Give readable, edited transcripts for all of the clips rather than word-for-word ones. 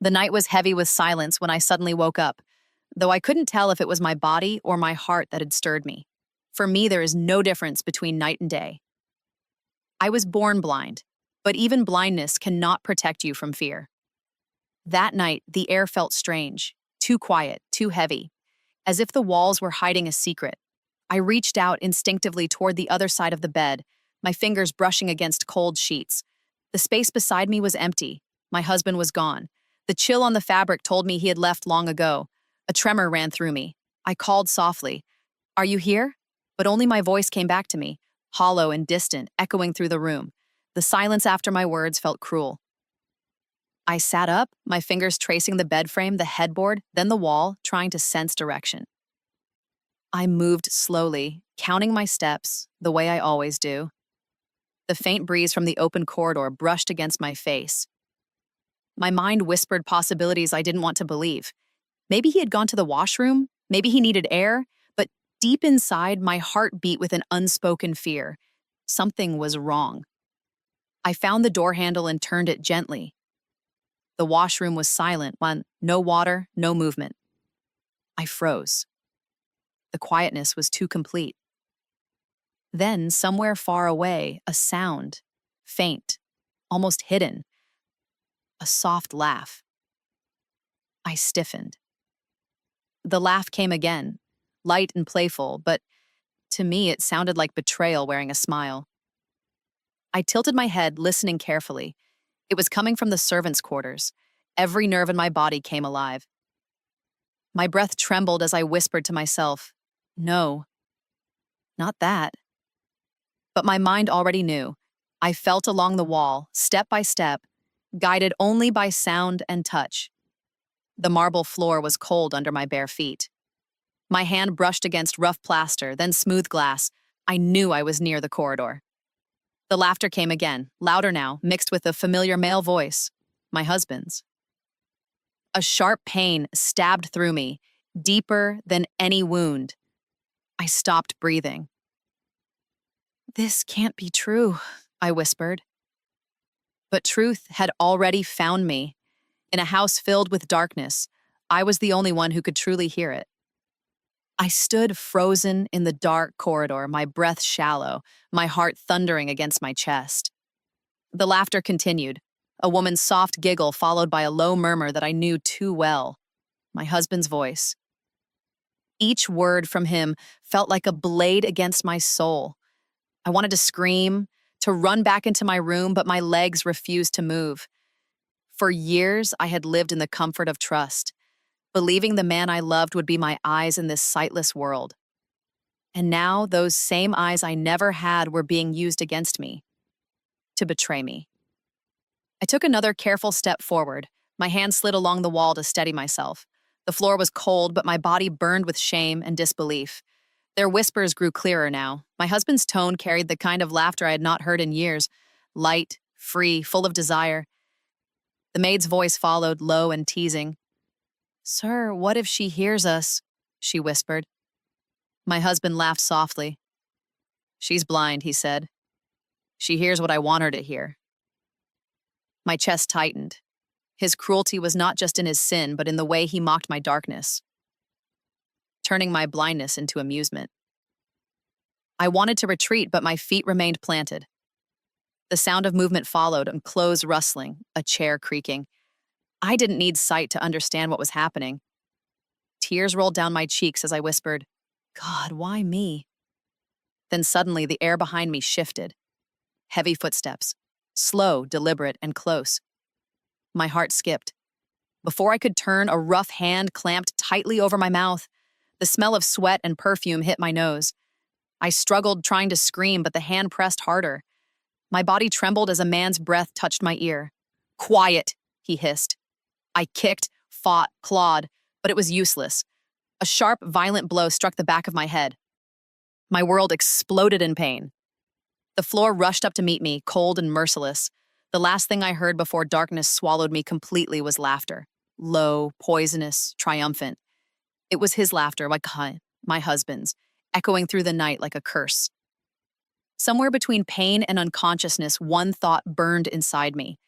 The night was heavy with silence when I suddenly woke up, though I couldn't tell if it was my body or my heart that had stirred me. For me, there is no difference between night and day. I was born blind, but even blindness cannot protect you from fear. That night, the air felt strange, too quiet, too heavy, as if the walls were hiding a secret. I reached out instinctively toward the other side of the bed, my fingers brushing against cold sheets. The space beside me was empty. My husband was gone. The chill on the fabric told me he had left long ago. A tremor ran through me. I called softly, "Are you here?" But only my voice came back to me, hollow and distant, echoing through the room. The silence after my words felt cruel. I sat up, my fingers tracing the bed frame, the headboard, then the wall, trying to sense direction. I moved slowly, counting my steps, the way I always do. The faint breeze from the open corridor brushed against my face. My mind whispered possibilities I didn't want to believe. Maybe he had gone to the washroom, maybe he needed air, but deep inside, my heart beat with an unspoken fear. Something was wrong. I found the door handle and turned it gently. The washroom was silent, no water, no movement. I froze. The quietness was too complete. Then, somewhere far away, a sound, faint, almost hidden, a soft laugh. I stiffened. The laugh came again, light and playful, but to me it sounded like betrayal wearing a smile. I tilted my head, listening carefully. It was coming from the servants' quarters. Every nerve in my body came alive. My breath trembled as I whispered to myself, "No, not that." But my mind already knew. I felt along the wall, step by step, guided only by sound and touch. The marble floor was cold under my bare feet. My hand brushed against rough plaster, then smooth glass. I knew I was near the corridor. The laughter came again, louder now, mixed with a familiar male voice, my husband's. A sharp pain stabbed through me, deeper than any wound. I stopped breathing. "This can't be true," I whispered. But truth had already found me. In a house filled with darkness, I was the only one who could truly hear it. I stood frozen in the dark corridor, my breath shallow, my heart thundering against my chest. The laughter continued, a woman's soft giggle followed by a low murmur that I knew too well, my husband's voice. Each word from him felt like a blade against my soul. I wanted to scream, to run back into my room, but my legs refused to move. For years, I had lived in the comfort of trust, believing the man I loved would be my eyes in this sightless world. And now, those same eyes I never had were being used against me, to betray me. I took another careful step forward. My hand slid along the wall to steady myself. The floor was cold, but my body burned with shame and disbelief. Their whispers grew clearer now. My husband's tone carried the kind of laughter I had not heard in years, light, free, full of desire. The maid's voice followed, low and teasing. "Sir, what if she hears us?" she whispered. My husband laughed softly. "She's blind," he said. "She hears what I want her to hear." My chest tightened. His cruelty was not just in his sin, but in the way he mocked my darkness, turning my blindness into amusement. I wanted to retreat, but my feet remained planted. The sound of movement followed, and clothes rustling, a chair creaking. I didn't need sight to understand what was happening. Tears rolled down my cheeks as I whispered, "God, why me?" Then suddenly the air behind me shifted. Heavy footsteps, slow, deliberate, and close. My heart skipped. Before I could turn, a rough hand clamped tightly over my mouth. The smell of sweat and perfume hit my nose. I struggled, trying to scream, but the hand pressed harder. My body trembled as a man's breath touched my ear. "Quiet," he hissed. I kicked, fought, clawed, but it was useless. A sharp, violent blow struck the back of my head. My world exploded in pain. The floor rushed up to meet me, cold and merciless. The last thing I heard before darkness swallowed me completely was laughter. Low, poisonous, triumphant. It was his laughter, like my husband's, echoing through the night like a curse. Somewhere between pain and unconsciousness, one thought burned inside me.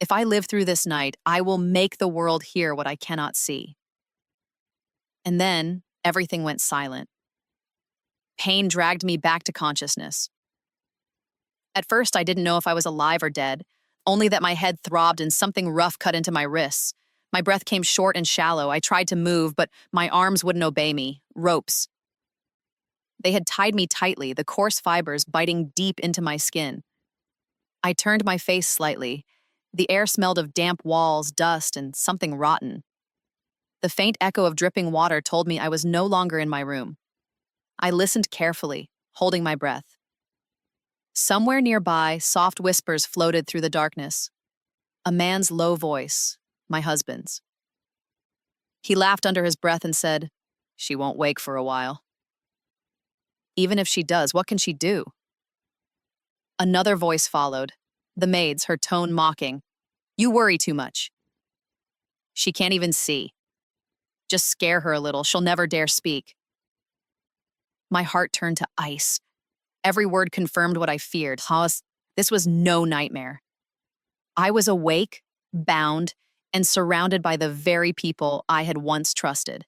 If I live through this night, I will make the world hear what I cannot see. And then everything went silent. Pain dragged me back to consciousness. At first, I didn't know if I was alive or dead, only that my head throbbed and something rough cut into my wrists. My breath came short and shallow. I tried to move, but my arms wouldn't obey me. Ropes. They had tied me tightly, the coarse fibers biting deep into my skin. I turned my face slightly. The air smelled of damp walls, dust, and something rotten. The faint echo of dripping water told me I was no longer in my room. I listened carefully, holding my breath. Somewhere nearby, soft whispers floated through the darkness. A man's low voice, my husband's. He laughed under his breath and said, "She won't wake for a while." Even if she does, what can she do? Another voice followed, the maid's, her tone mocking. "You worry too much. She can't even see. Just scare her a little, she'll never dare speak." My heart turned to ice. Every word confirmed what I feared. This was no nightmare. I was awake, bound, and surrounded by the very people I had once trusted.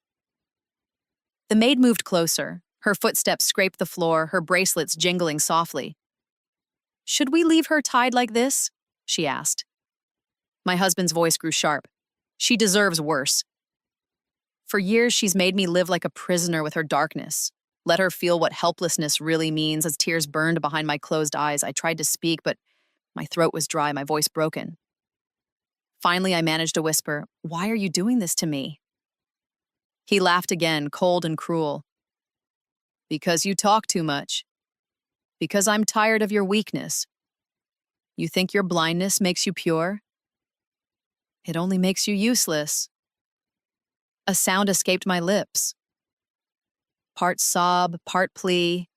The maid moved closer. Her footsteps scraped the floor, her bracelets jingling softly. "Should we leave her tied like this?" she asked. My husband's voice grew sharp. "She deserves worse. For years, she's made me live like a prisoner with her darkness. Let her feel what helplessness really means." As tears burned behind my closed eyes, I tried to speak, but my throat was dry, my voice broken. Finally, I managed to whisper, "Why are you doing this to me?" He laughed again, cold and cruel. "Because you talk too much. Because I'm tired of your weakness. You think your blindness makes you pure? It only makes you useless." A sound escaped my lips. Part sob, part plea,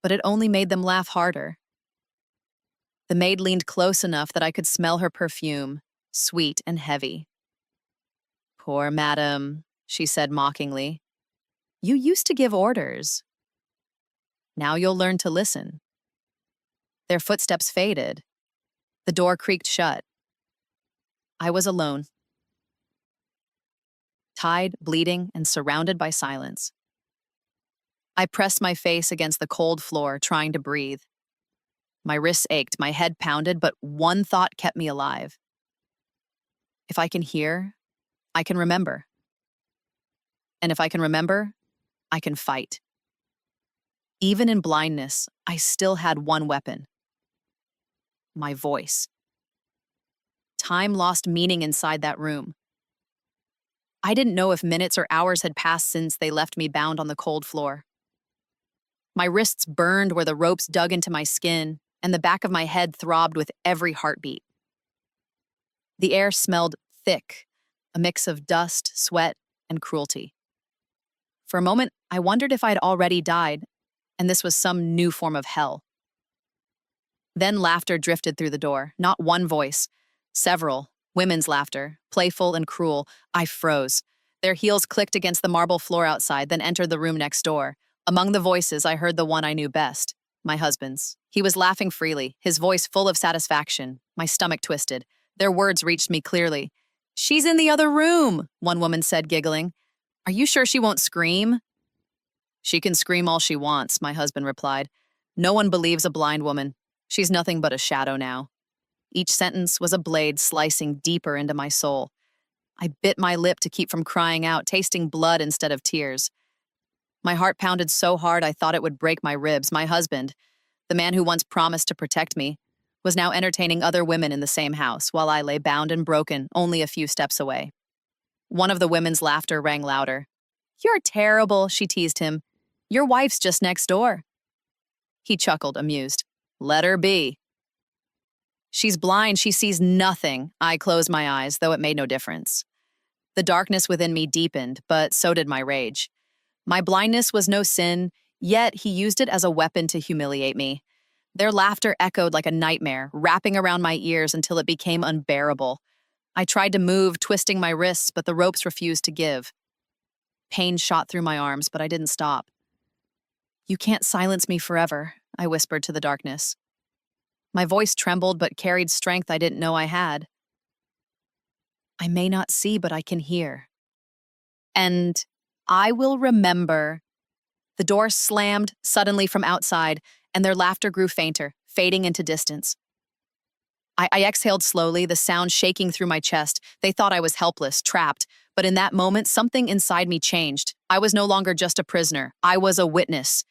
but it only made them laugh harder. The maid leaned close enough that I could smell her perfume, sweet and heavy. "Poor madam," she said mockingly. "You used to give orders. Now you'll learn to listen." Their footsteps faded. The door creaked shut. I was alone, tied, bleeding, and surrounded by silence. I pressed my face against the cold floor, trying to breathe. My wrists ached, my head pounded, but one thought kept me alive. If I can hear, I can remember. And if I can remember, I can fight. Even in blindness, I still had one weapon: my voice. Time lost meaning inside that room. I didn't know if minutes or hours had passed since they left me bound on the cold floor. My wrists burned where the ropes dug into my skin, and the back of my head throbbed with every heartbeat. The air smelled thick, a mix of dust, sweat, and cruelty. For a moment, I wondered if I'd already died, and this was some new form of hell. Then laughter drifted through the door, not one voice, several, women's laughter, playful and cruel. I froze. Their heels clicked against the marble floor outside, then entered the room next door. Among the voices, I heard the one I knew best, my husband's. He was laughing freely, his voice full of satisfaction. My stomach twisted. Their words reached me clearly. "She's in the other room," one woman said, giggling. "Are you sure she won't scream?" "She can scream all she wants," my husband replied. "No one believes a blind woman. She's nothing but a shadow now." Each sentence was a blade slicing deeper into my soul. I bit my lip to keep from crying out, tasting blood instead of tears. My heart pounded so hard I thought it would break my ribs. My husband, the man who once promised to protect me, was now entertaining other women in the same house while I lay bound and broken only a few steps away. One of the women's laughter rang louder. "You're terrible," she teased him. "Your wife's just next door." He chuckled, amused. "Let her be." "She's blind, she sees nothing." I closed my eyes, though it made no difference. The darkness within me deepened, but so did my rage. My blindness was no sin, yet he used it as a weapon to humiliate me. Their laughter echoed like a nightmare, wrapping around my ears until it became unbearable. I tried to move, twisting my wrists, but the ropes refused to give. Pain shot through my arms, but I didn't stop. "You can't silence me forever," I whispered to the darkness. My voice trembled but carried strength I didn't know I had. I may not see, but I can hear. And I will remember. The door slammed suddenly from outside, and their laughter grew fainter, fading into distance. I exhaled slowly, the sound shaking through my chest. They thought I was helpless, trapped, but in that moment, something inside me changed. I was no longer just a prisoner. I was a witness,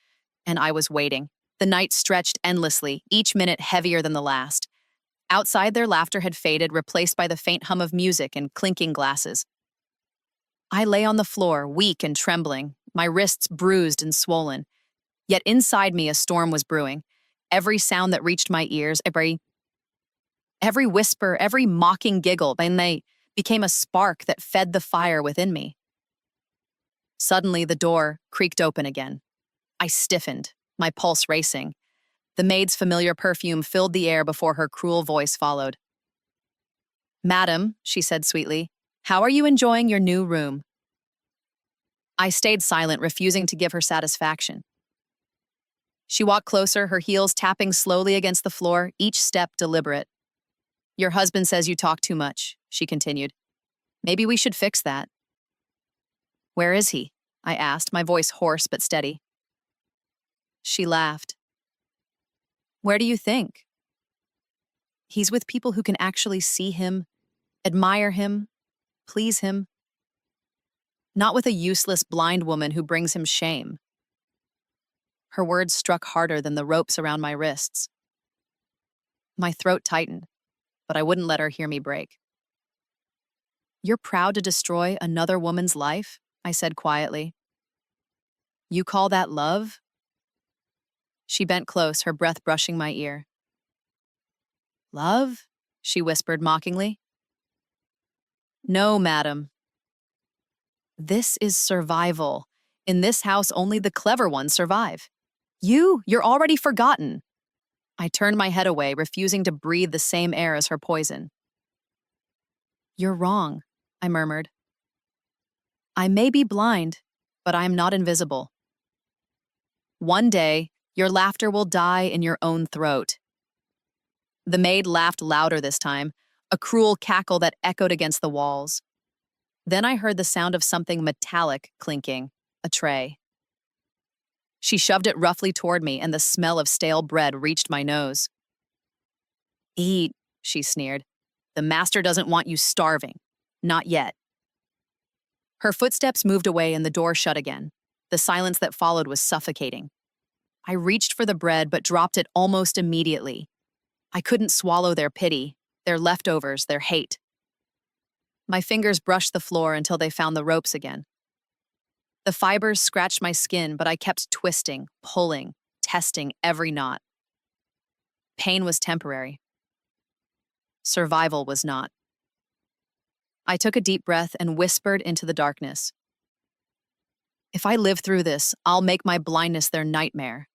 and I was waiting. The night stretched endlessly, each minute heavier than the last. Outside, their laughter had faded, replaced by the faint hum of music and clinking glasses. I lay on the floor, weak and trembling, my wrists bruised and swollen. Yet inside me, a storm was brewing. Every sound that reached my ears, every whisper, every mocking giggle, and they became a spark that fed the fire within me. Suddenly, the door creaked open again. I stiffened, my pulse racing. The maid's familiar perfume filled the air before her cruel voice followed. "Madam," she said sweetly, "how are you enjoying your new room?" I stayed silent, refusing to give her satisfaction. She walked closer, her heels tapping slowly against the floor, each step deliberate. "Your husband says you talk too much," she continued. "Maybe we should fix that." "Where is he?" I asked, my voice hoarse but steady. She laughed. "Where do you think?" "He's with people who can actually see him, admire him, please him. Not with a useless blind woman who brings him shame." Her words struck harder than the ropes around my wrists. My throat tightened, but I wouldn't let her hear me break. "You're proud to destroy another woman's life?" I said quietly. "You call that love?" She bent close, her breath brushing my ear. "Love?" she whispered mockingly. "No, madam. This is survival. In this house, only the clever ones survive. You're already forgotten." I turned my head away, refusing to breathe the same air as her poison. "You're wrong," I murmured. "I may be blind, but I am not invisible. One day, your laughter will die in your own throat." The maid laughed louder this time, a cruel cackle that echoed against the walls. Then I heard the sound of something metallic clinking, a tray. She shoved it roughly toward me, and the smell of stale bread reached my nose. "Eat," she sneered. "The master doesn't want you starving. Not yet." Her footsteps moved away and the door shut again. The silence that followed was suffocating. I reached for the bread but dropped it almost immediately. I couldn't swallow their pity, their leftovers, their hate. My fingers brushed the floor until they found the ropes again. The fibers scratched my skin, but I kept twisting, pulling, testing every knot. Pain was temporary. Survival was not. I took a deep breath and whispered into the darkness. "If I live through this, I'll make my blindness their nightmare."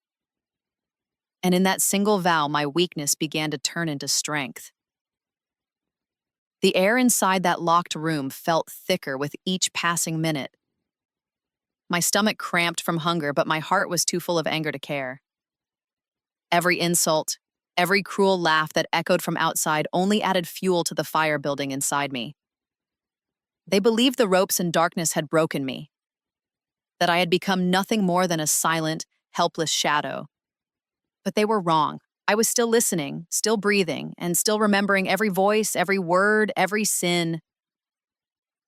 And in that single vow, my weakness began to turn into strength. The air inside that locked room felt thicker with each passing minute. My stomach cramped from hunger, but my heart was too full of anger to care. Every insult, every cruel laugh that echoed from outside only added fuel to the fire building inside me. They believed the ropes and darkness had broken me, that I had become nothing more than a silent, helpless shadow. But they were wrong. I was still listening, still breathing, and still remembering every voice, every word, every sin.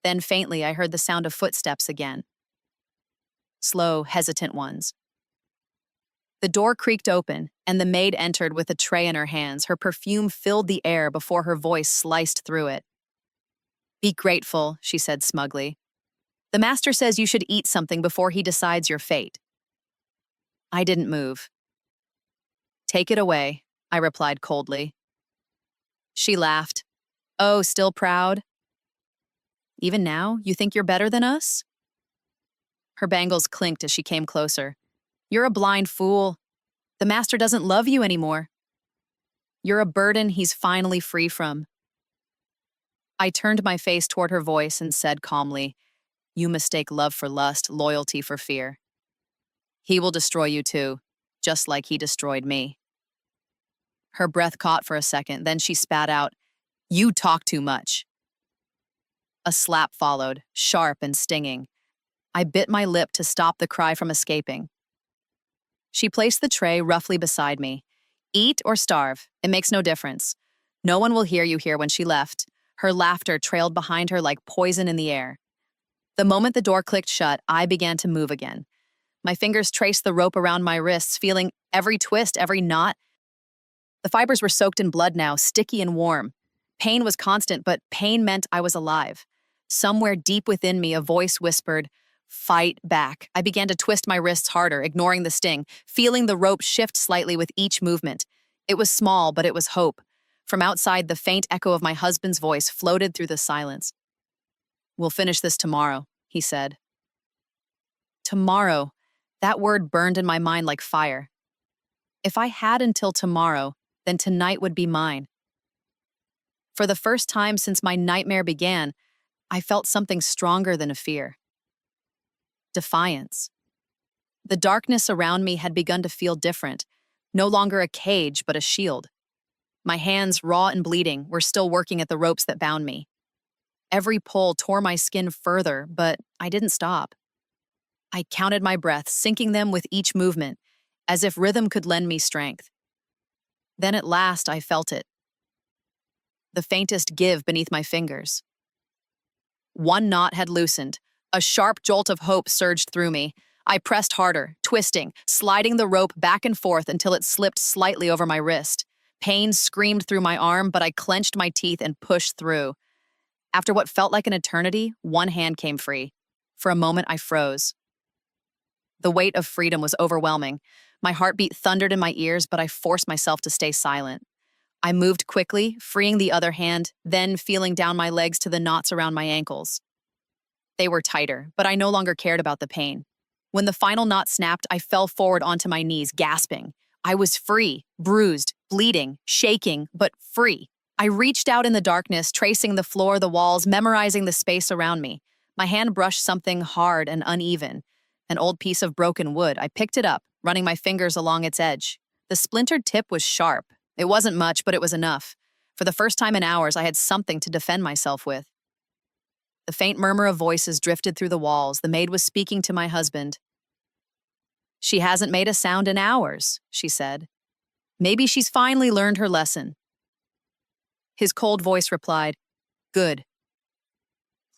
Then faintly, I heard the sound of footsteps again. Slow, hesitant ones. The door creaked open, and the maid entered with a tray in her hands. Her perfume filled the air before her voice sliced through it. "Be grateful," she said smugly. "The master says you should eat something before he decides your fate." I didn't move. "Take it away," I replied coldly. She laughed. "Oh, still proud? Even now, you think you're better than us?" Her bangles clinked as she came closer. "You're a blind fool. The master doesn't love you anymore. You're a burden he's finally free from." I turned my face toward her voice and said calmly, "You mistake love for lust, loyalty for fear. He will destroy you too, just like he destroyed me." Her breath caught for a second, then she spat out, "You talk too much." A slap followed, sharp and stinging. I bit my lip to stop the cry from escaping. She placed the tray roughly beside me. "Eat or starve, it makes no difference. No one will hear you here." When she left, her laughter trailed behind her like poison in the air. The moment the door clicked shut, I began to move again. My fingers traced the rope around my wrists, feeling every twist, every knot. The fibers were soaked in blood now, sticky and warm. Pain was constant, but pain meant I was alive. Somewhere deep within me, a voice whispered, "Fight back." I began to twist my wrists harder, ignoring the sting, feeling the rope shift slightly with each movement. It was small, but it was hope. From outside, the faint echo of my husband's voice floated through the silence. "We'll finish this tomorrow," he said. Tomorrow. That word burned in my mind like fire. If I had until tomorrow, then tonight would be mine. For the first time since my nightmare began, I felt something stronger than a fear. Defiance. The darkness around me had begun to feel different, no longer a cage, but a shield. My hands, raw and bleeding, were still working at the ropes that bound me. Every pull tore my skin further, but I didn't stop. I counted my breaths, syncing them with each movement, as if rhythm could lend me strength. Then at last I felt it. The faintest give beneath my fingers. One knot had loosened. A sharp jolt of hope surged through me. I pressed harder, twisting, sliding the rope back and forth until it slipped slightly over my wrist. Pain screamed through my arm, but I clenched my teeth and pushed through. After what felt like an eternity, one hand came free. For a moment, I froze. The weight of freedom was overwhelming. My heartbeat thundered in my ears, but I forced myself to stay silent. I moved quickly, freeing the other hand, then feeling down my legs to the knots around my ankles. They were tighter, but I no longer cared about the pain. When the final knot snapped, I fell forward onto my knees, gasping. I was free, bruised, bleeding, shaking, but free. I reached out in the darkness, tracing the floor, the walls, memorizing the space around me. My hand brushed something hard and uneven, an old piece of broken wood. I picked it up, running my fingers along its edge. The splintered tip was sharp. It wasn't much, but it was enough. For the first time in hours, I had something to defend myself with. The faint murmur of voices drifted through the walls. The maid was speaking to my husband. "She hasn't made a sound in hours," she said. "Maybe she's finally learned her lesson." His cold voice replied, "Good.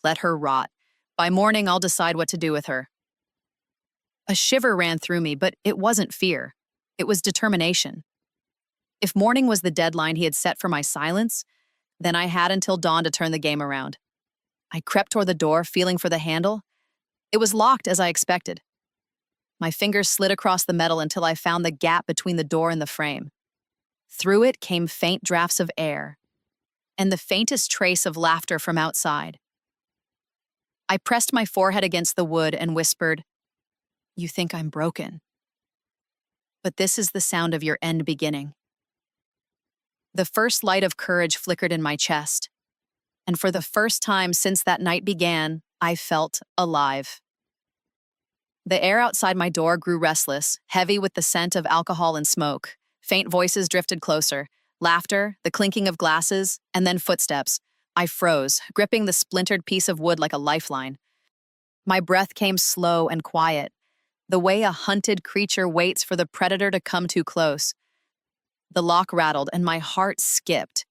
Let her rot. By morning, I'll decide what to do with her." A shiver ran through me, but it wasn't fear. It was determination. If morning was the deadline he had set for my silence, then I had until dawn to turn the game around. I crept toward the door, feeling for the handle. It was locked as I expected. My fingers slid across the metal until I found the gap between the door and the frame. Through it came faint drafts of air, and the faintest trace of laughter from outside. I pressed my forehead against the wood and whispered, "You think I'm broken. But this is the sound of your end beginning." The first light of courage flickered in my chest, and for the first time since that night began, I felt alive. The air outside my door grew restless, heavy with the scent of alcohol and smoke. Faint voices drifted closer, laughter, the clinking of glasses, and then footsteps. I froze, gripping the splintered piece of wood like a lifeline. My breath came slow and quiet, the way a hunted creature waits for the predator to come too close. The lock rattled, and my heart skipped.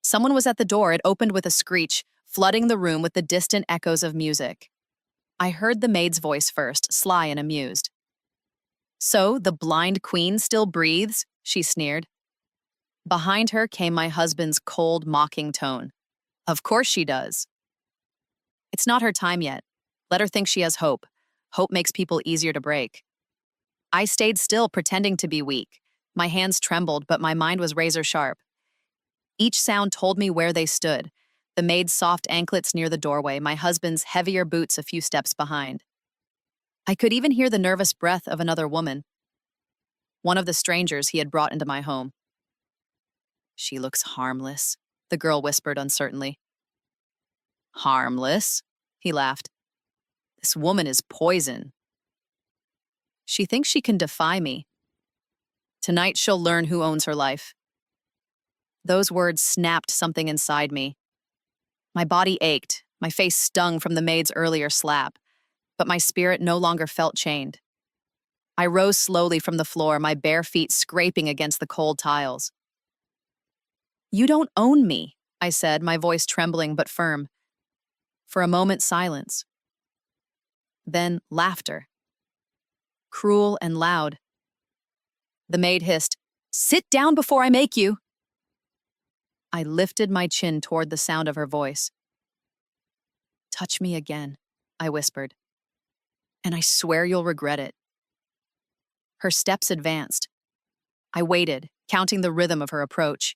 Someone was at the door. It opened with a screech, flooding the room with the distant echoes of music. I heard the maid's voice first, sly and amused. "So, the blind queen still breathes?" she sneered. Behind her came my husband's cold, mocking tone. "Of course she does. It's not her time yet. Let her think she has hope. Hope makes people easier to break." I stayed still, pretending to be weak. My hands trembled, but my mind was razor sharp. Each sound told me where they stood. The maid's soft anklets near the doorway, my husband's heavier boots a few steps behind. I could even hear the nervous breath of another woman, one of the strangers he had brought into my home. "She looks harmless," the girl whispered uncertainly. "Harmless?" he laughed. "This woman is poison. She thinks she can defy me. Tonight she'll learn who owns her life." Those words snapped something inside me. My body ached, my face stung from the maid's earlier slap, but my spirit no longer felt chained. I rose slowly from the floor, my bare feet scraping against the cold tiles. "You don't own me," I said, my voice trembling but firm. For a moment, silence. Then laughter. Cruel and loud. The maid hissed, "Sit down before I make you." I lifted my chin toward the sound of her voice. "Touch me again," I whispered, "and I swear you'll regret it." Her steps advanced. I waited, counting the rhythm of her approach.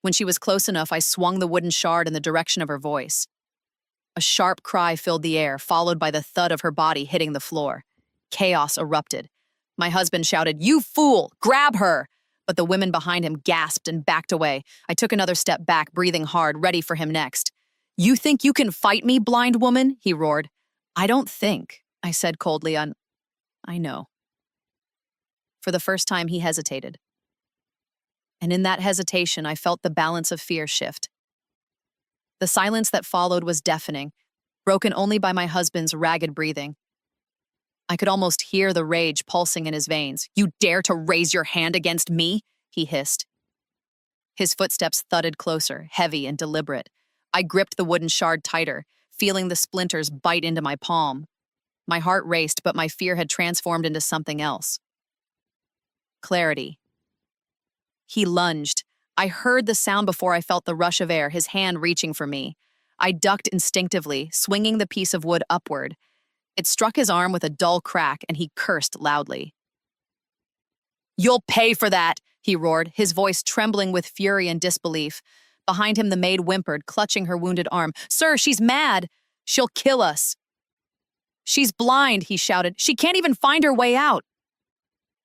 When she was close enough, I swung the wooden shard in the direction of her voice. A sharp cry filled the air, followed by the thud of her body hitting the floor. Chaos erupted. My husband shouted, "You fool! Grab her!" But the women behind him gasped and backed away. I took another step back, breathing hard, ready for him next. "You think you can fight me, blind woman?" he roared. "I don't think," I said coldly. I know. For the first time, he hesitated. And in that hesitation, I felt the balance of fear shift. The silence that followed was deafening, broken only by my husband's ragged breathing. I could almost hear the rage pulsing in his veins. "You dare to raise your hand against me?" he hissed. His footsteps thudded closer, heavy and deliberate. I gripped the wooden shard tighter, feeling the splinters bite into my palm. My heart raced, but my fear had transformed into something else. Clarity. He lunged. I heard the sound before I felt the rush of air, his hand reaching for me. I ducked instinctively, swinging the piece of wood upward. It struck his arm with a dull crack, and he cursed loudly. "You'll pay for that," he roared, his voice trembling with fury and disbelief. Behind him, the maid whimpered, clutching her wounded arm. "Sir, she's mad. She'll kill us." "She's blind," he shouted. "She can't even find her way out."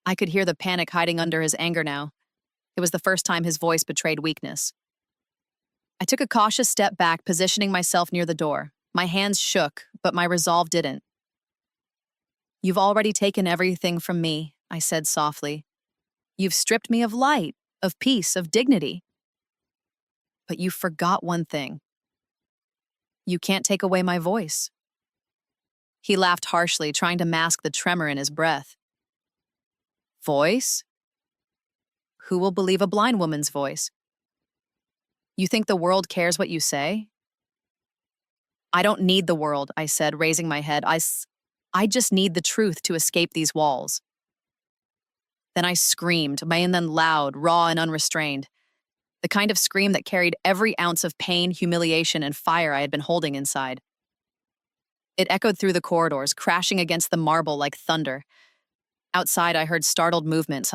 I could hear the panic hiding under his anger now. It was the first time his voice betrayed weakness. I took a cautious step back, positioning myself near the door. My hands shook, but my resolve didn't. "You've already taken everything from me," I said softly. "You've stripped me of light, of peace, of dignity. But you forgot one thing. You can't take away my voice." He laughed harshly, trying to mask the tremor in his breath. "Voice? Who will believe a blind woman's voice? You think the world cares what you say?" "I don't need the world," I said, raising my head. I just need the truth to escape these walls." Then I screamed, and then loud, raw, and unrestrained. The kind of scream that carried every ounce of pain, humiliation, and fire I had been holding inside. It echoed through the corridors, crashing against the marble like thunder. Outside, I heard startled movements,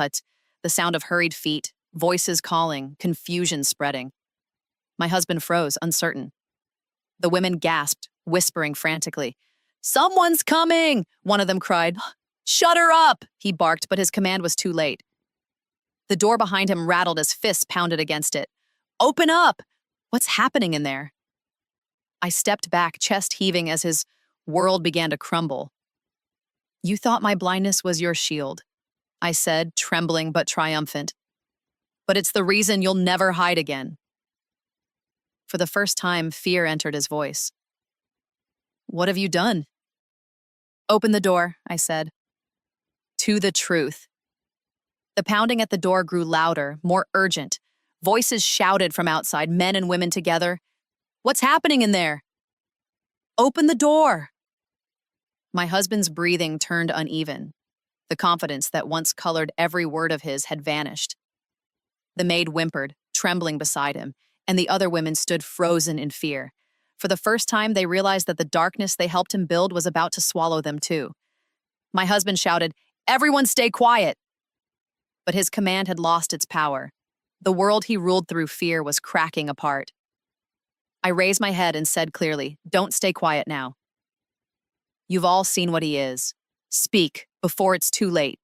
the sound of hurried feet, voices calling, confusion spreading. My husband froze, uncertain. The women gasped, whispering frantically. "Someone's coming!" one of them cried. "Shut her up!" he barked, but his command was too late. The door behind him rattled as fists pounded against it. "Open up! What's happening in there?" I stepped back, chest heaving as his world began to crumble. "You thought my blindness was your shield," I said, trembling but triumphant. "But it's the reason you'll never hide again." For the first time, fear entered his voice. "What have you done?" "Open the door," I said. To the truth. The pounding at the door grew louder, more urgent. Voices shouted from outside, men and women together. "What's happening in there?" "Open the door!" My husband's breathing turned uneven. The confidence that once colored every word of his had vanished. The maid whimpered, trembling beside him, and the other women stood frozen in fear. For the first time, they realized that the darkness they helped him build was about to swallow them too. My husband shouted, "Everyone stay quiet!" But his command had lost its power. The world he ruled through fear was cracking apart. I raised my head and said clearly, "Don't stay quiet now. You've all seen what he is. Speak, before it's too late."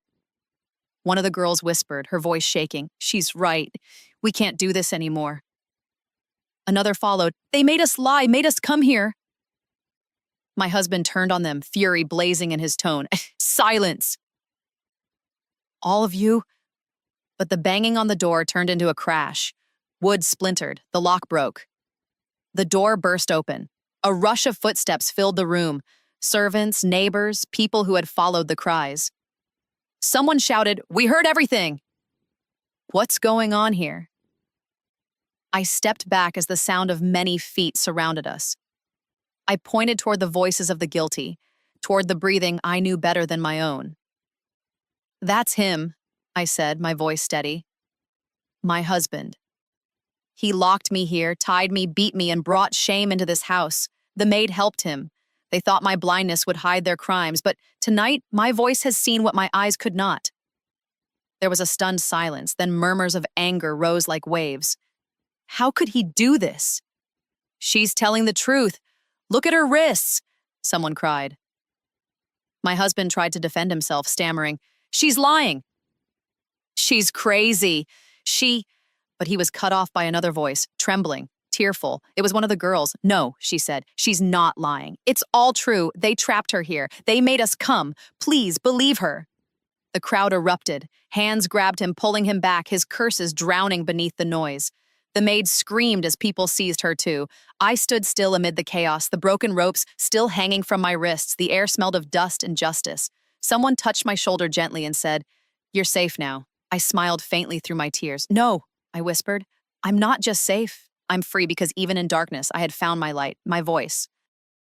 One of the girls whispered, her voice shaking, "She's right. We can't do this anymore." Another followed, "They made us lie, made us come here." My husband turned on them, fury blazing in his tone. "Silence! All of you?" But the banging on the door turned into a crash. Wood splintered. The lock broke. The door burst open. A rush of footsteps filled the room. Servants, neighbors, people who had followed the cries. Someone shouted, "We heard everything!" What's going on here? I stepped back as the sound of many feet surrounded us. I pointed toward the voices of the guilty, toward the breathing I knew better than my own. "That's him," I said, my voice steady. "My husband. He locked me here, tied me, beat me, and brought shame into this house. The maid helped him. They thought my blindness would hide their crimes, but tonight my voice has seen what my eyes could not." There was a stunned silence, then murmurs of anger rose like waves. How could he do this? "She's telling the truth. Look at her wrists," someone cried. My husband tried to defend himself, stammering, "She's lying. She's crazy. But he was cut off by another voice, trembling, tearful. It was one of the girls. "No," she said, "she's not lying. It's all true. They trapped her here. They made us come. Please, believe her." The crowd erupted. Hands grabbed him, pulling him back, his curses drowning beneath the noise. The maid screamed as people seized her too. I stood still amid the chaos, the broken ropes still hanging from my wrists. The air smelled of dust and justice. Someone touched my shoulder gently and said, "You're safe now." I smiled faintly through my tears. "No," I whispered. "I'm not just safe. I'm free because even in darkness, I had found my light, my voice."